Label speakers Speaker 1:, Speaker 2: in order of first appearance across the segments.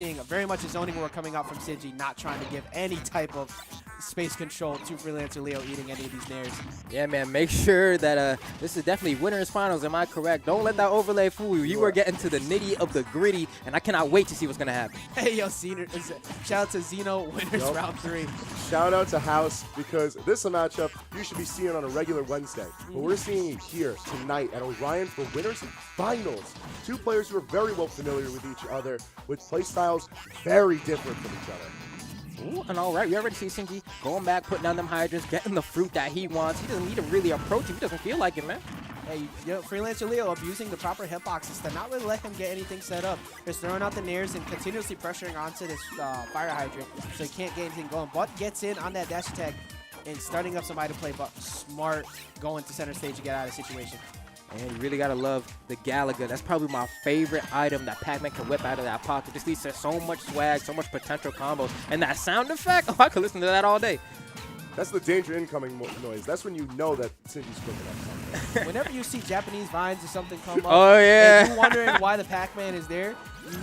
Speaker 1: Very much a zoning war coming out from Sinji, not trying to give any type of space control to Freelancer Leo eating any of these nairs.
Speaker 2: Yeah, man, make sure that this is definitely winners finals, am I correct? Don't let that overlay fool you. You are getting to the nitty of the gritty, and I cannot wait to see what's going to happen.
Speaker 1: Hey, yo, shout out to Zeno, winners round 3.
Speaker 3: Shout out to House, because this is a matchup you should be seeing on a regular Wednesday. But we're seeing it here tonight at Orion for winners finals. Two players who are very well familiar with each other, with play styles very different from each other.
Speaker 2: Ooh, and all right, we already see Sinji going back, putting down them hydrants, getting the fruit that he wants. He doesn't need to really approach if he doesn't feel like it, man.
Speaker 1: Hey, you know, Freelancer Leo abusing the proper hitboxes to not really let him get anything set up. Just throwing out the nairs and continuously pressuring onto this fire hydrant so he can't get anything going. But gets in on that dash attack and starting up somebody to play, but smart going to center stage to get out of the situation.
Speaker 2: And you really got to love the Galaga. That's probably my favorite item that Pac-Man can whip out of that pocket. This leads to so much swag, so much potential combos. And that sound effect, oh, I could listen to that all day.
Speaker 3: That's the danger incoming noise. That's when you know that Sinji's cooking up something.
Speaker 1: Whenever you see Japanese vines or something come up,
Speaker 2: oh, yeah.
Speaker 1: and you're wondering why the Pac-Man is there,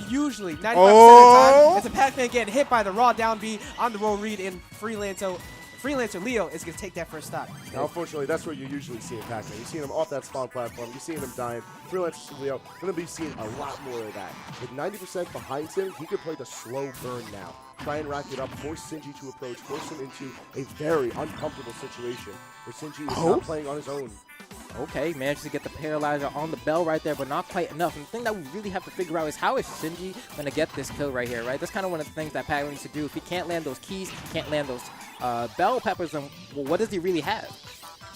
Speaker 1: usually 95% of the time, it's a Pac-Man getting hit by the raw down B on the roll read in Freelancer Leo is going to take that first stop.
Speaker 3: Now, unfortunately, that's what you usually see in Pac-Man. You're seeing him off that spawn platform. You're seeing him dying. Freelancer Leo going to be seeing a lot more of that. With 90% behind him, he could play the slow burn now. Try and rack it up, force Sinji to approach, force him into a very uncomfortable situation where Sinji is not playing on his own.
Speaker 2: Okay, managed to get the paralyzer on the bell right there, but not quite enough. And the thing that we really have to figure out is how is Sinji going to get this kill right here, right? That's kind of one of the things that Pac-Man needs to do. If he can't land those keys, can't land those bell peppers, then well, what does he really have?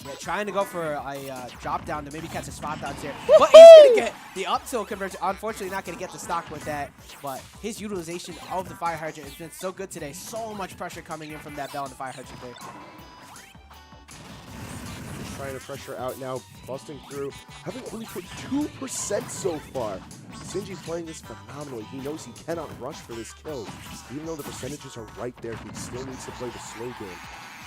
Speaker 1: Yeah, trying to go for a drop down to maybe catch a spot dodge there. But he's going to get the up tilt conversion. Unfortunately, not going to get the stock with that. But his utilization of the fire hydrant has been so good today. So much pressure coming in from that bell and the fire hydrant there.
Speaker 3: Trying to pressure out now, busting through, having only put 2% so far. Sinji's playing this phenomenally. He knows he cannot rush for this kill. Even though the percentages are right there, he still needs to play the slow game.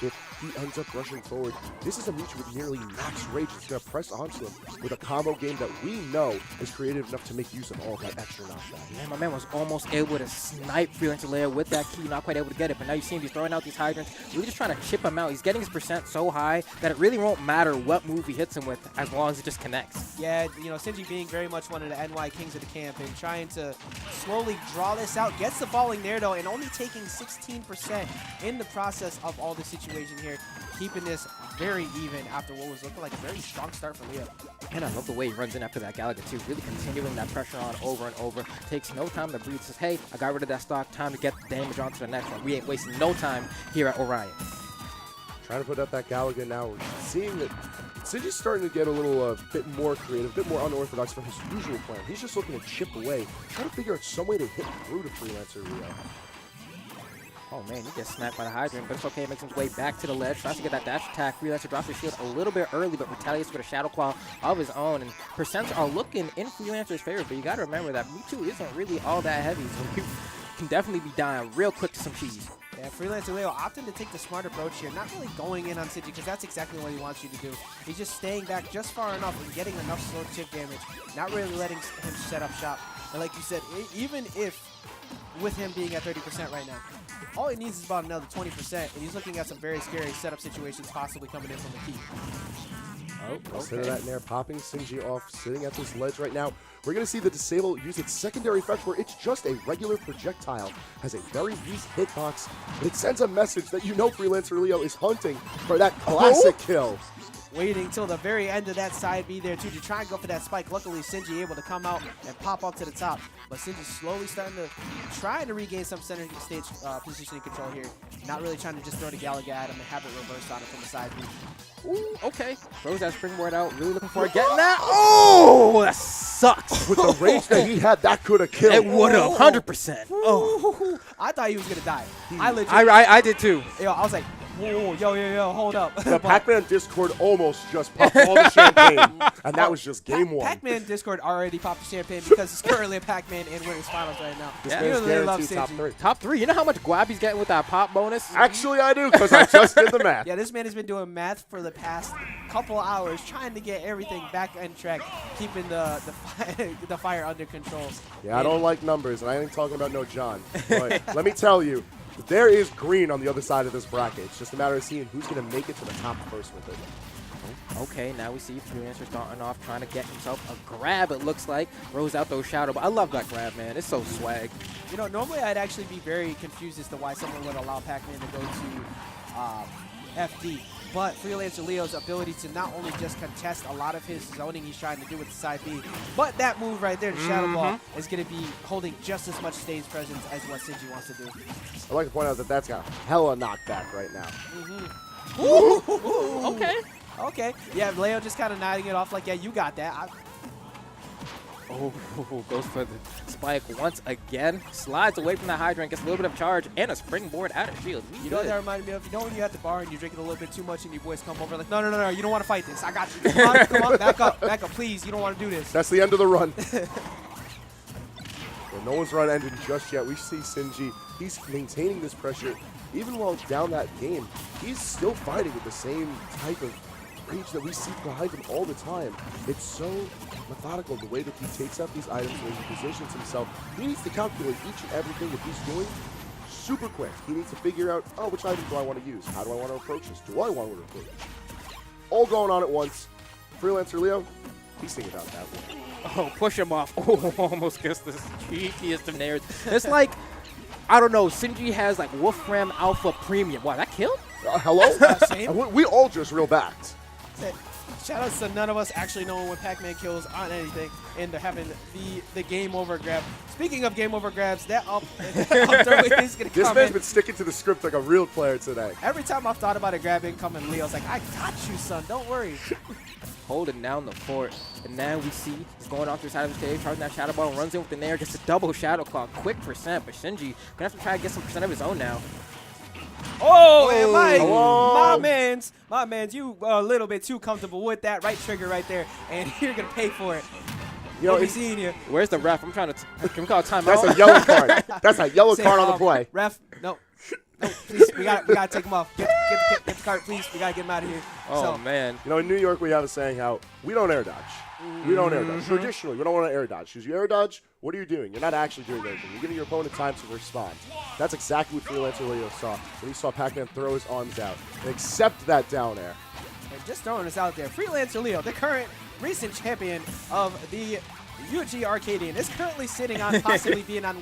Speaker 3: If he ends up rushing forward, this is a Mewtwo with nearly max rage. It's going to press onto him with a combo game that we know is creative enough to make use of all that extra knockback.
Speaker 2: Man, my man was almost able to snipe Freelancer Leo with that key, not quite able to get it. But now you see him, he's throwing out these hydrants, really just trying to chip him out. He's getting his percent so high that it really won't matter what move he hits him with as long as it just connects.
Speaker 1: Yeah, you know, Sinji being very much one of the NY kings of the camp and trying to slowly draw this out. Gets the falling there, though, and only taking 16% in the process of all the situation here, keeping this very even after what was looking like a very strong start for Leo.
Speaker 2: And I love the way he runs in after that Galaga too, really continuing that pressure on over and over. Takes no time to breathe, says, hey, I got rid of that stock, time to get the damage onto the next one. We ain't wasting no time here at Orion.
Speaker 3: Trying to put up that Galaga now. We're seeing that Sinji's starting to get a little bit more creative, a bit more unorthodox from his usual plan. He's just looking to chip away, trying to figure out some way to hit through to Freelancer Leo.
Speaker 2: Oh man, he gets snapped by the hydrant, but it's okay. Makes his way back to the ledge. Tries to get that dash attack. Freelancer drops his shield a little bit early, but retaliates with a Shadow Claw of his own. And percents are looking in Freelancer's favor, but you got to remember that Mewtwo isn't really all that heavy, so you can definitely be dying real quick to some cheese.
Speaker 1: Yeah, Freelancer Leo opting to take the smart approach here, not really going in on Sinji because that's exactly what he wants you to do. He's just staying back just far enough and getting enough slow chip damage, not really letting him set up shop. And like you said, even if with him being at 30% right now, all he needs is about another 20%, and he's looking at some very scary setup situations possibly coming in from the key.
Speaker 3: Oh, okay. Instead of that in there, popping Sinji off, sitting at this ledge right now. We're going to see the Disable use its secondary effect where it's just a regular projectile. Has a very weak hitbox, but it sends a message that you know Freelancer Leo is hunting for that classic kill.
Speaker 1: Waiting till the very end of that side B there, too, to try and go for that spike. Luckily, Sinji able to come out and pop up to the top. But Sinji slowly starting to try to regain some center stage positioning control here. Not really trying to just throw the Galaga at him and have it reversed on him from the side B.
Speaker 2: Ooh, okay. Throws that springboard out. Really looking forward to getting that. Oh, that sucks.
Speaker 3: With the range that he had, that could have killed.
Speaker 2: It would have, 100%. Oh.
Speaker 1: I thought he was going to die.
Speaker 2: I did too.
Speaker 1: Yo, I was like, Whoa, yo, hold up.
Speaker 3: The Pac-Man Discord almost just popped all the champagne, and that was just game one.
Speaker 1: Pac-Man Discord already popped the champagne because it's currently a Pac-Man in winners finals right now.
Speaker 3: This
Speaker 2: Yeah.
Speaker 3: man's
Speaker 1: You really love
Speaker 3: guaranteed top
Speaker 1: Sinji.
Speaker 3: 3.
Speaker 2: Top 3. You know how much guap he's getting with that pop bonus?
Speaker 3: Actually, I do, because I just did the math.
Speaker 1: Yeah, this man has been doing math for the past couple hours, trying to get everything back on track, keeping the fire under control.
Speaker 3: Yeah, I don't like numbers, and I ain't talking about no John. But let me tell you, there is green on the other side of this bracket. It's just a matter of seeing who's going to make it to the top first with it.
Speaker 2: Okay, now we see Freelancer starting off, trying to get himself a grab, it looks like. Throws out those shadow. I love that grab, man. It's so swag.
Speaker 1: You know, normally I'd actually be very confused as to why someone would allow Pac-Man to go to FD. But Freelancer Leo's ability to not only just contest a lot of his zoning he's trying to do with the side B, but that move right there, the Shadow Ball, is going to be holding just as much stage presence as what Sinji wants to do.
Speaker 3: I'd like to point out that that's got hella knockback right now.
Speaker 2: Okay.
Speaker 1: Okay. Yeah, Leo just kind of nodding it off like, yeah, you got that.
Speaker 2: Oh, goes for the spike once again. Slides away from the hydrant, gets a little bit of charge, and a springboard out of shield.
Speaker 1: You know what that reminded me of? You know when you're at the bar and you're drinking a little bit too much and your boys come over like, no, you don't want to fight this. I got you. Come on, back up, please. You don't want to do this.
Speaker 3: That's the end of the run. Well, no one's run ended just yet. We see Sinji. He's maintaining this pressure. Even while down that game, he's still fighting with the same type of rage that we see behind him all the time. It's so methodical the way that he takes out these items, the way he positions himself. He needs to calculate each and everything that he's doing super quick. He needs to figure out, oh, which item do I want to use? How do I want to approach this? Do I want to approach? All going on at once. Freelancer Leo, he's thinking about that one.
Speaker 2: Oh, push him off. Oh, almost gets the cheekiest of nairs. It's like, I don't know, Sinji has like Wolfram Alpha Premium. Wow, that killed?
Speaker 3: Hello?
Speaker 1: Same.
Speaker 3: We all just real backed.
Speaker 1: Shout out to none of us actually knowing when Pac-Man kills on anything and having the game over grab. Speaking of game over grabs, that up throw is going to
Speaker 3: This
Speaker 1: come
Speaker 3: man's
Speaker 1: in.
Speaker 3: been sticking to the script like a real player today.
Speaker 1: Every time I've thought about a grab incoming, Leo's like, I got you, son. Don't worry.
Speaker 2: Holding down the fort. And now we see he's going off to the side of the stage, charging that Shadow Ball, runs in with the Nair, gets a double Shadow Claw. Quick percent, but Sinji going to have to try to get some percent of his own now.
Speaker 1: Oh, and Mike,
Speaker 3: hello.
Speaker 1: my man's, you a little bit too comfortable with that right trigger right there, and you're going to pay for it.
Speaker 3: You know,
Speaker 1: We'll be
Speaker 3: it's,
Speaker 1: seeing you.
Speaker 2: Where's the ref? I'm trying to, can we call a timeout?
Speaker 3: that's a yellow card. That's a yellow
Speaker 1: Say,
Speaker 3: card on the play.
Speaker 1: Ref, no, please, we gotta take him off. Get the card, please. We gotta get him out of here.
Speaker 2: Oh,
Speaker 1: So,
Speaker 2: man.
Speaker 3: You know, in New York, we have a saying how we don't air dodge. We don't air dodge. Traditionally, we don't want to air dodge. Because you air dodge, what are you doing? You're not actually doing anything. You're giving your opponent time to respond. That's exactly what Freelancer Leo saw when he saw Pac-Man throw his arms out and accept that down air.
Speaker 1: and just throwing us out there, Freelancer Leo, the current recent champion of the UG Arcadian, is currently sitting on possibly being on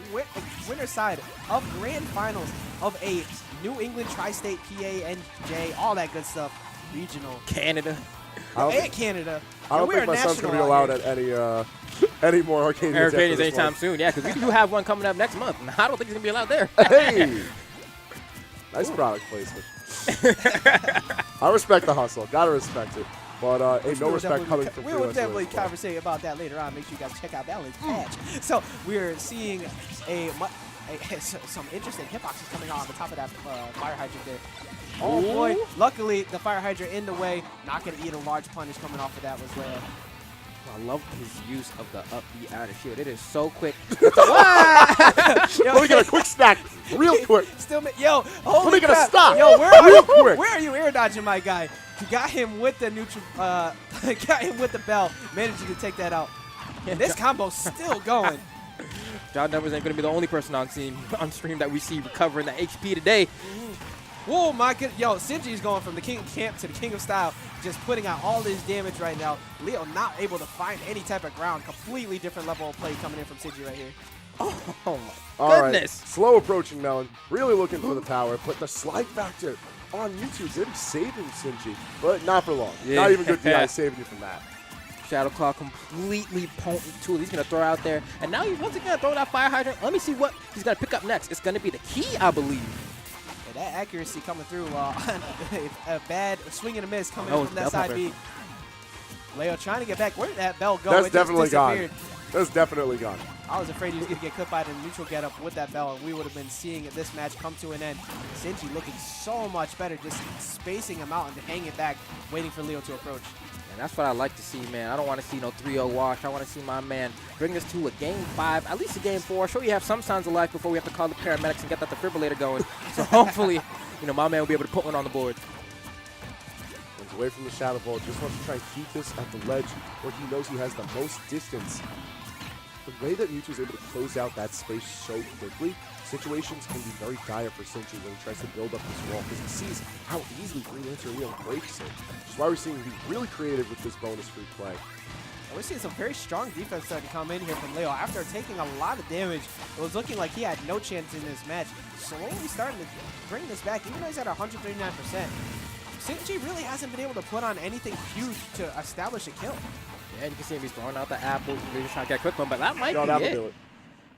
Speaker 1: winner's side of grand finals of a New England Tri-State PA NJ, all that good stuff, regional,
Speaker 2: Canada.
Speaker 1: and Canada.
Speaker 3: I don't
Speaker 1: We
Speaker 3: think
Speaker 1: are
Speaker 3: my son's going to be
Speaker 1: national out
Speaker 3: allowed
Speaker 1: here.
Speaker 3: at any more Arcadians. after
Speaker 2: Arcadians
Speaker 3: this
Speaker 2: anytime
Speaker 3: one.
Speaker 2: soon. Yeah, because we do have one coming up next month. And I don't think he's going to be allowed there.
Speaker 3: Hey! Nice product placement. I respect the hustle. Gotta respect it. But hey, no respect coming from
Speaker 1: We will
Speaker 3: Freelancer
Speaker 1: definitely
Speaker 3: as well.
Speaker 1: conversate about that later on. Make sure you guys check out that link patch. So we're seeing some interesting hitboxes coming on the top of that fire hydrant there. Oh boy! Luckily, the fire hydrant in the way, not going to eat a large punish coming off of that was Leo.
Speaker 2: I love his use of the up B out of shield. It is so quick.
Speaker 3: Let me get a quick snack, real quick.
Speaker 1: Still, yo, holy
Speaker 3: Let me get a
Speaker 1: crap.
Speaker 3: stop.
Speaker 1: Yo,
Speaker 3: Real quick.
Speaker 1: where are you air dodging, my guy? You got him with the neutral, got him with the bell, managing to take that out. And this combo's still going.
Speaker 2: John Numbers ain't going to be the only person on stream that we see recovering the HP today.
Speaker 1: Oh my good, yo, Sinji's going from the king of camp to the king of style, just putting out all this damage right now. Leo not able to find any type of ground. Completely different level of play coming in from Sinji right here.
Speaker 2: Oh my
Speaker 3: All right,
Speaker 2: goodness.
Speaker 3: slow approaching Melon, really looking for the power, but the slide factor on YouTube did saving Sinji, but not for long.
Speaker 2: Yeah.
Speaker 3: Not even good DI saving you from that.
Speaker 2: Shadow Claw completely potent tool. He's going to throw out there. And now he's once again going to throw that fire hydrant. Let me see what he's going to pick up next. It's going to be the key, I believe.
Speaker 1: Yeah, that accuracy coming through on a bad swing and a miss coming
Speaker 2: Oh,
Speaker 1: in from that side
Speaker 2: definitely.
Speaker 1: B. Leo trying to get back. Where did that bell go?
Speaker 3: That's
Speaker 1: It just
Speaker 3: definitely gone.
Speaker 1: disappeared.
Speaker 3: That's definitely gone.
Speaker 1: I was afraid he was going to get clipped by the neutral getup with that bell, and we would have been seeing this match come to an end. Sinji looking so much better, just spacing him out and hanging back, waiting for Leo to approach.
Speaker 2: And that's what I like to see, man. I don't want to see no 3-0 wash. I want to see my man bring us to a Game 5, at least a Game 4. Show you have some signs of life before we have to call the paramedics and get that defibrillator going. So hopefully, you know, my man will be able to put one on the board.
Speaker 3: Runs away from the shadow ball. Just wants to try and keep this at the ledge where he knows he has the most distance. The way that Mewtwo is able to close out that space so quickly, situations can be very dire for Sinji when he tries to build up this wall because he sees how easily Freelancer Leo breaks it. Which is why we're seeing him be really creative with this bonus free play.
Speaker 1: And we're seeing some very strong defense starting to come in here from Leo. After taking a lot of damage, it was looking like he had no chance in this match. Slowly starting to bring this back, even though he's at 139%. Sinji really hasn't been able to put on anything huge to establish a kill.
Speaker 2: Yeah, you can see him, he's throwing out the apple. He's just trying to get a quick one, but that might be
Speaker 3: that'll
Speaker 2: it.
Speaker 3: do it.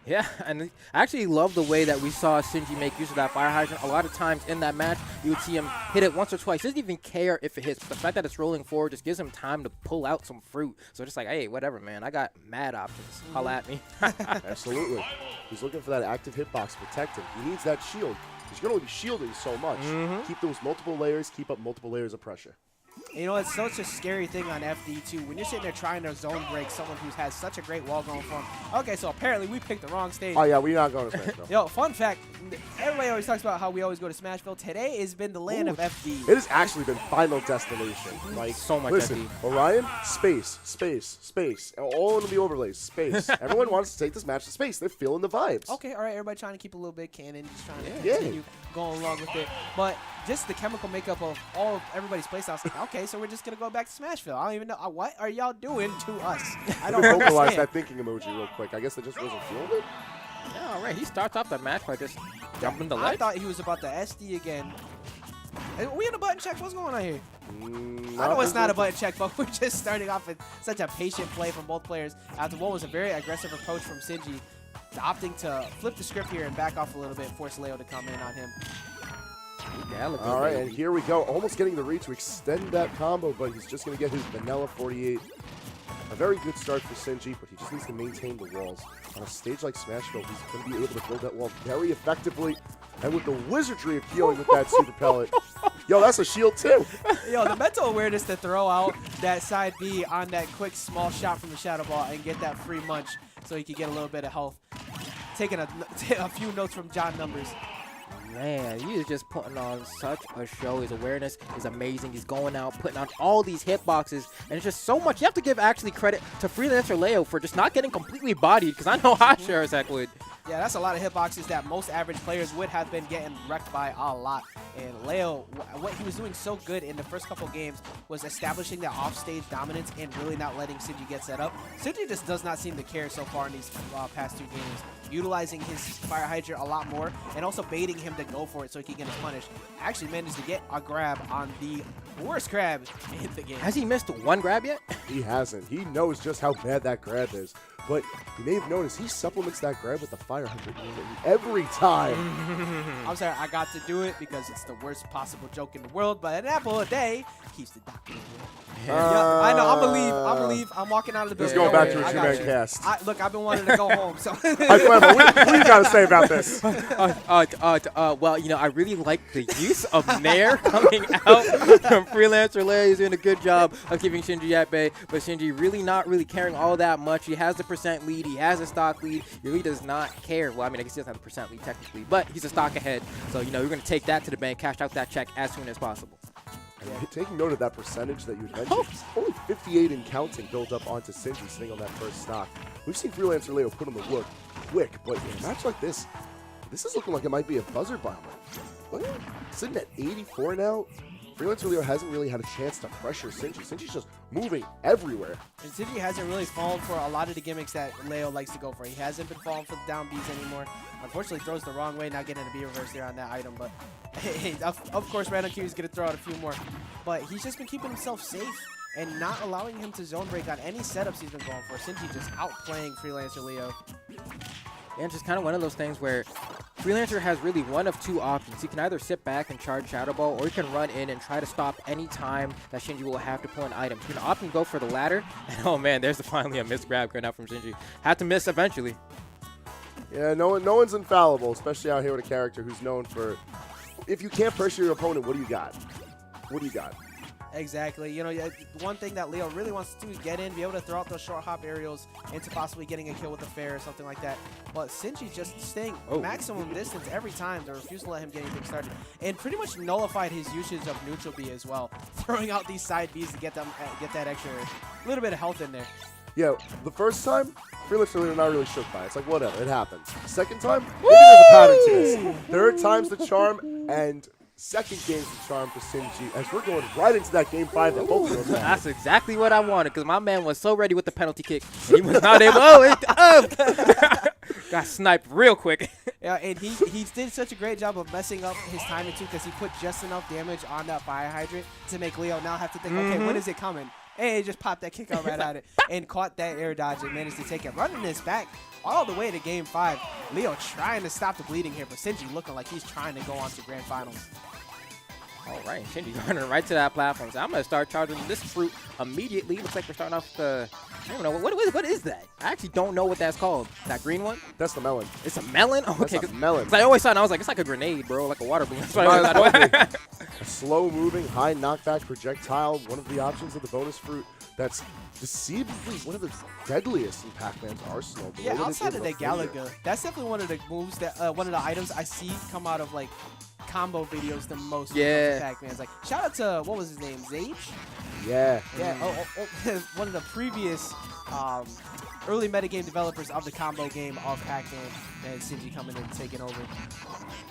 Speaker 2: Yeah, and I actually love the way that we saw Sinji make use of that fire hydrant. A lot of times in that match, you would see him hit it once or twice. He doesn't even care if it hits. The fact that it's rolling forward just gives him time to pull out some fruit. So just like, hey, whatever, man. I got mad options. Holla at me.
Speaker 3: Absolutely. He's looking for that active hitbox to protect him. He needs that shield. He's going to only be shielding so much. Keep those multiple layers, keep up multiple layers of pressure.
Speaker 1: You know, it's such a scary thing on FD too. When you're sitting there trying to zone break someone who has such a great wall going for him. Okay, so apparently we picked the wrong stage.
Speaker 3: Oh, yeah, we're not going to Smashville.
Speaker 1: Yo, fun fact, everybody always talks about how we always go to Smashville. Today has been the land of FD.
Speaker 3: It has actually been Final Destination. Like,
Speaker 2: So much
Speaker 3: listen,
Speaker 2: FD.
Speaker 3: Orion, space, space, space. All in the overlays, space. Everyone wants to take this match to space. They're feeling the vibes.
Speaker 1: Okay, all right, everybody trying to keep a little bit canon, just trying to
Speaker 3: Yeah.
Speaker 1: continue going along with it. But just the chemical makeup of all of everybody's playstyles. Like, okay, so we're just going to go back to Smashville. I don't even know. What are y'all doing to us? I don't
Speaker 3: Vocalize
Speaker 1: understand.
Speaker 3: that thinking emoji real quick. I guess they just wasn't feeling it.
Speaker 2: Yeah, all right. He starts off the match by just jumping the
Speaker 1: I
Speaker 2: ledge.
Speaker 1: thought he was about to SD again. Are we in a button check? What's going on here? I
Speaker 3: No,
Speaker 1: know it's not a button check, but we're just starting off with such a patient play from both players after what was a very aggressive approach from Sinji, opting to flip the script here and back off a little bit, force Leo to come in on him.
Speaker 3: All right, and here we go. Almost getting the read to extend that combo, but he's just going to get his vanilla 48. A very good start for Sinji, but he just needs to maintain the walls. On a stage like Smashville, he's going to be able to build that wall very effectively. And with the wizardry of healing with that super pellet. Yo, that's a shield too.
Speaker 1: Yo, the mental awareness to throw out that side B on that quick small shot from the Shadow Ball and get that free munch so he could get a little bit of health. Taking a few notes from John Numbers.
Speaker 2: Man, he is just putting on such a show. His awareness is amazing. He's going out, putting on all these hitboxes, and it's just so much. You have to give actually credit to Freelancer Leo for just not getting completely bodied, because I know I sure as heck would.
Speaker 1: Yeah, that's a lot of hitboxes that most average players would have been getting wrecked by a lot. And Leo, what he was doing so good in the first couple games was establishing that offstage dominance and really not letting Sinji get set up. Sinji just does not seem to care so far in these past two games, utilizing his fire hydrant a lot more and also baiting him to go for it so he can get his punish. Actually managed to get a grab on the worst grab in the game.
Speaker 2: Has he missed one grab yet?
Speaker 3: He hasn't. He knows just how bad that grab is. But you may have noticed he supplements that grab with the fire hydrant every time.
Speaker 1: I'm sorry, I got to do it because it's the worst possible joke in the world, but an apple a day keeps the doctor away. Yeah, I know. I'm gonna leave. I'm walking out of the building.
Speaker 3: Let's go back to a
Speaker 1: I got
Speaker 3: two-man
Speaker 1: you.
Speaker 3: cast.
Speaker 1: Look, I've been wanting to go home. So
Speaker 3: Hi, Clemmer, what do you got to say about this?
Speaker 2: Well, you know, I really like the use of Nair coming out from Freelancer Leo. He's doing a good job of keeping Sinji at bay, but Sinji really not really caring all that much. He has the percent lead. He has a stock lead. He really does not care. Well, I mean, I guess he doesn't have the percent lead technically, but he's a stock ahead. So, you know, we're going to take that to the bank, cash out that check as soon as possible.
Speaker 3: And taking note of that percentage that you had mentioned, only 58 and counting built up onto Sinji sitting on that first stock. We've seen Freelancer Leo put on the work quick, but in a match like this, this is looking like it might be a buzzer bomber. What? Sitting at 84 now, Freelancer Leo hasn't really had a chance to pressure Sinji. Sinji's just moving everywhere.
Speaker 1: And Sinji hasn't really fallen for a lot of the gimmicks that Leo likes to go for. He hasn't been falling for the down Bs anymore. Unfortunately, throws the wrong way, not getting a B reverse there on that item. But hey, of course, Random Q is going to throw out a few more. But he's just been keeping himself safe and not allowing him to zone break on any setups he's been going for. Sinji just outplaying Freelancer Leo.
Speaker 2: And just kind of one of those things where Freelancer has really one of two options. He can either sit back and charge Shadow Ball, or he can run in and try to stop any time that Sinji will have to pull an item. He can opt and go for the latter, and oh man, there's finally a missed grab going out from Sinji. Had to miss eventually.
Speaker 3: Yeah, no one's infallible, especially out here with a character who's known for, if you can't pressure your opponent, what do you got? What do you got?
Speaker 1: Exactly. You know, one thing that Leo really wants to do is get in, be able to throw out those short hop aerials into possibly getting a kill with the fair or something like that. But Sinji just staying maximum distance every time to refuse to let him get anything started. And pretty much nullified his usage of neutral B as well, throwing out these side Bs to get that extra little bit of health in there.
Speaker 3: Yeah, the first time, Freelancer are not really shook by it. It's like, whatever, it happens. Second time, maybe there's a pattern to this. Third time's the charm, and second game's the charm for Sinji, as we're going right into that game 5 that both of us had.
Speaker 2: That's exactly what I wanted, because my man was so ready with the penalty kick. And he was not able. Got sniped real quick.
Speaker 1: Yeah, and he did such a great job of messing up his timing too, because he put just enough damage on that fire hydrant to make Leo now have to think, okay, when is it coming? And he just popped that kick out right at it and caught that air dodge and managed to take it. Running this back all the way to game 5. Leo trying to stop the bleeding here, but Sinji looking like he's trying to go on to grand finals.
Speaker 2: All right, Sinji running right to that platform. So I'm going to start charging this fruit immediately. Looks like we're starting off the, I don't know, what is that? I actually don't know what that's called. That green one?
Speaker 3: That's the melon.
Speaker 2: It's a melon? Oh, okay.
Speaker 3: That's a melon.
Speaker 2: 'Cause I always thought, I was like, it's like a grenade, bro, like a water balloon.
Speaker 3: A slow-moving, high knockback projectile, one of the options of the bonus fruit that's deceivably one of the deadliest in Pac-Man's arsenal.
Speaker 1: Yeah, outside of the Galaga, that's definitely one of the moves that, one of the items I see come out of, like, combo videos the most.
Speaker 2: Yeah.
Speaker 1: Pac-Man's like, shout out to, what was his name, Zage?
Speaker 3: Yeah.
Speaker 1: Yeah, one of the previous early metagame developers of the combo game of Pac-Man, and Sinji coming in and taking over.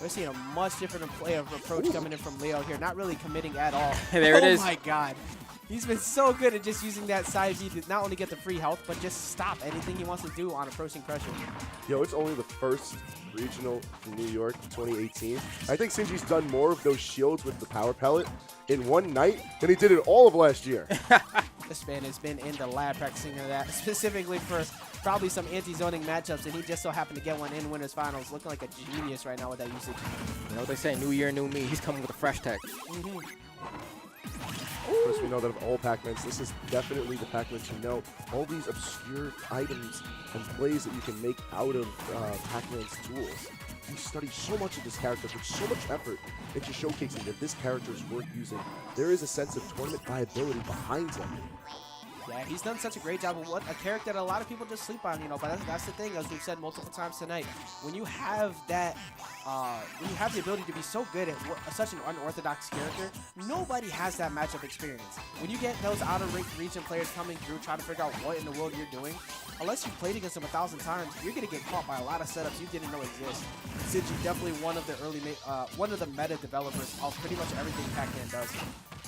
Speaker 1: We're seeing a much different approach coming in from Leo here, not really committing at all.
Speaker 2: There it is.
Speaker 1: Oh my god. He's been so good at just using that side B to not only get the free health, but just stop anything he wants to do on approaching pressure.
Speaker 3: Yo, it's only the first regional in New York 2018. I think Sinji's done more of those shields with the power pellet in one night than he did it all of last year.
Speaker 1: This man has been in the lab practicing that specifically for probably some anti-zoning matchups, and he just so happened to get one in Winners Finals, looking like a genius right now with that usage.
Speaker 2: You know what they say, new year, new me. He's coming with a fresh tech.
Speaker 3: Of course, we know that of all Pac-Mans, this is definitely the Pac-Mans you know. All these obscure items and plays that you can make out of Pac-Man's tools. You study so much of this character, put so much effort into showcasing that this character is worth using. There is a sense of tournament viability behind him.
Speaker 1: Yeah, he's done such a great job of what a character that a lot of people just sleep on, you know. But that's the thing, as we've said multiple times tonight. When you have that, when you have the ability to be so good at such an unorthodox character, nobody has that matchup experience. When you get those out of region players coming through, trying to figure out what in the world you're doing, unless you've played against them 1,000 times, you're gonna get caught by a lot of setups you didn't know exist. Sinji definitely one of the one of the meta developers of pretty much everything Pac-Man does.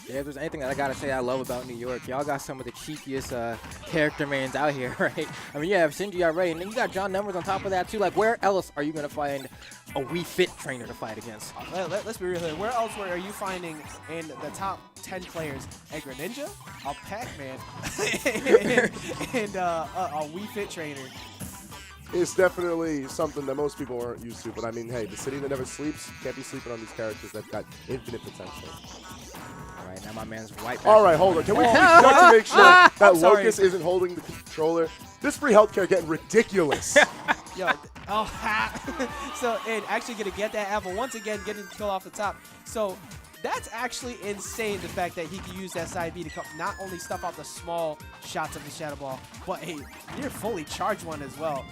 Speaker 2: Yeah, if there's anything that I gotta say I love about New York, y'all got some of the cheekiest character mains out here, right? I mean, you have Sinji already, and then you got John Numbers on top of that too. Like, where else are you gonna find a Wii Fit trainer to fight against?
Speaker 1: Let's be real here. Where else are you finding in the top 10 players a Greninja, a Pac-Man, and a Wii Fit trainer?
Speaker 3: It's definitely something that most people aren't used to, but I mean, hey, the city that never sleeps can't be sleeping on these characters that got infinite potential.
Speaker 2: All right, now my man's right back.
Speaker 3: All right, hold on. Can we please check to make sure that Locust isn't holding the controller? This free healthcare getting ridiculous.
Speaker 1: Yo, so, and actually gonna get that apple once again, getting the kill off the top. So that's actually insane, the fact that he can use that side B to not only stuff out the small shots of the Shadow Ball, but a near fully charged one as well.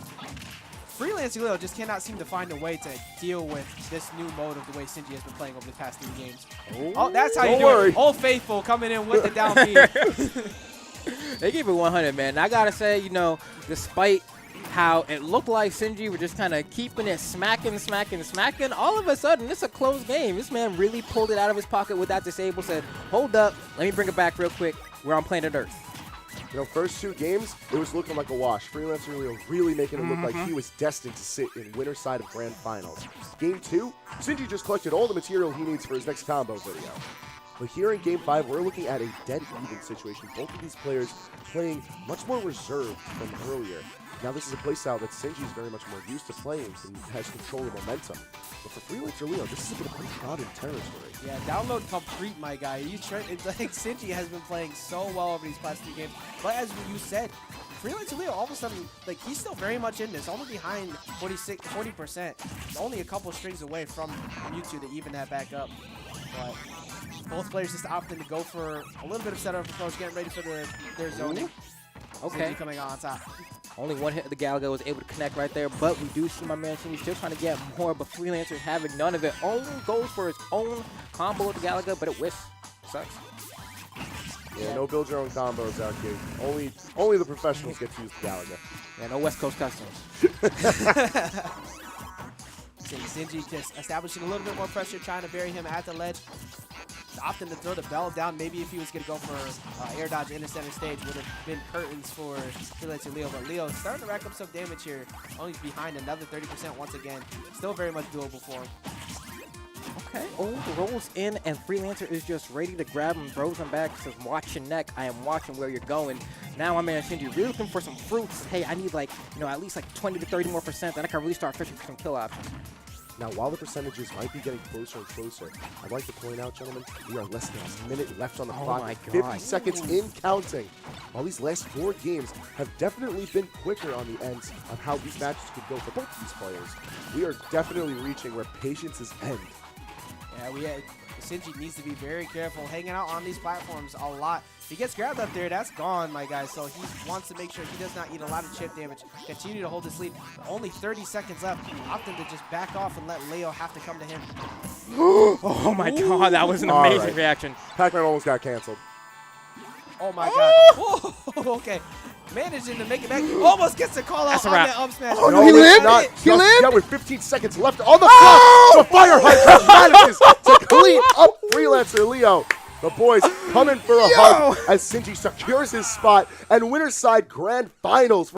Speaker 1: Freelancer Leo just cannot seem to find a way to deal with this new mode of the way Sinji has been playing over the past 3 games. Oh, that's how you do it. Old Faithful coming in with the down B.
Speaker 2: They gave it 100, man. I gotta say, you know, despite how it looked like Sinji were just kind of keeping it smacking, all of a sudden, it's a close game. This man really pulled it out of his pocket with that disable, said, hold up, let me bring it back real quick. We're on planet Earth.
Speaker 3: You know, first 2 games, it was looking like a wash. Freelancer Leo really making it look like he was destined to sit in winner's side of grand finals. Game 2, Sinji just collected all the material he needs for his next combo video. But here in Game 5, we're looking at a dead-even situation. Both of these players playing much more reserved than earlier. Now, this is a playstyle that Sinji is very much more used to playing and has control of momentum. But for Freelancer Leo, this is a bit of untrodden territory.
Speaker 1: Yeah, download complete, my guy. It's like Sinji has been playing so well over these past few games. But as you said, Freelancer Leo, all of a sudden, like, he's still very much in this, only behind 40%. Only a couple strings away from Mewtwo to even that back up. But both players just opting to go for a little bit of setup approach, getting ready for their zoning.
Speaker 2: Okay.
Speaker 1: Sinji coming on top.
Speaker 2: Only one hit of the Galaga was able to connect right there, but we do see my man Sinji still trying to get more, but Freelancer having none of it. Only goes for his own combo with the Galaga, but it whiffs. Sucks.
Speaker 3: Yeah, no build your own combos out here. Only the professionals get to use the Galaga.
Speaker 2: Yeah, no West Coast customs.
Speaker 1: Sinji just establishing a little bit more pressure, trying to bury him at the ledge. Opting to throw the bell down. Maybe if he was going to go for air dodge in the center stage, would have been curtains for Freelancer Leo. But Leo starting to rack up some damage here. Only behind another 30% once again. Still very much doable for him.
Speaker 2: Okay, rolls in, and Freelancer is just ready to grab him, throws him back, says, watch your neck, I am watching where you're going. Now my man Sinji really looking for some fruits. Hey, I need like, at least like 20 to 30 more percent, then I can really start fishing for some kill options.
Speaker 3: Now, while the percentages might be getting closer and closer, I'd like to point out, gentlemen, we are less than a minute left on the clock.
Speaker 2: My
Speaker 3: 50
Speaker 2: God.
Speaker 3: seconds in counting. While these last 4 games have definitely been quicker on the ends of how these matches could go for both these players, we are definitely reaching where patience is end.
Speaker 1: Yeah, Sinji needs to be very careful, hanging out on these platforms a lot. If he gets grabbed up there, that's gone, my guy. So he wants to make sure he does not eat a lot of chip damage. Continue to hold his lead. Only 30 seconds left. Opting to just back off and let Leo have to come to him.
Speaker 2: Oh my God, that was an amazing reaction.
Speaker 3: Pac-Man almost got canceled.
Speaker 1: Oh my God. Whoa, okay. Managing to make it back. Almost gets a call out on that up smash.
Speaker 3: Oh, no, he lived? He lived? Yeah, with 15 seconds left on the clock. The fire hydrant manages to clean up Freelancer Leo. The boys coming for a hug as Sinji secures his spot and winner's side grand finals.